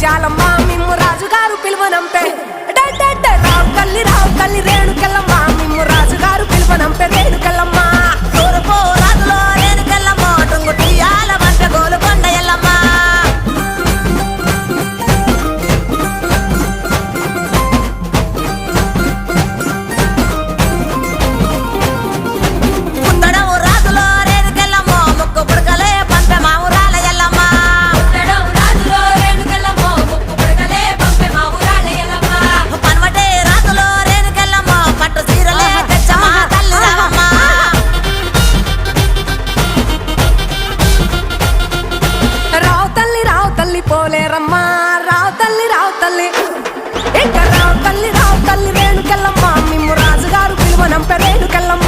ముత్యాలమ్మ మిమ్ము రాజుగారు పిలువనంపే రావు తల్లి రేణుకెళ్ళమ్మ మిమ్ము రాజుగారు పిలువనంపే రేణుకెళ్ళమ్మ తూర్పు రాజులో రేణుకెళ్ళమ్మ టుంగుటియాల వంట గోలుకొండ ఎల్లమ్మ పుత్తడము రాజులో రేణుకెళ్ళమ్మ ముక్కు పుడకలే పంపె మా ఊరాల ఎల్లమ్మ పన్వటే రాజులో రేణుకెళ్ళమ్మ పట్టు చీరలే తెచ్చమ్మ తల్లి రావమ్మ రావు తల్లి పోలేరమ్మ రావు తల్లి ఇంకా రావు తల్లి రేణుకెళ్ళమ్మ మిమ్ము రాజుగారు పిలువనంపే రేణుకెళ్ళమ్మ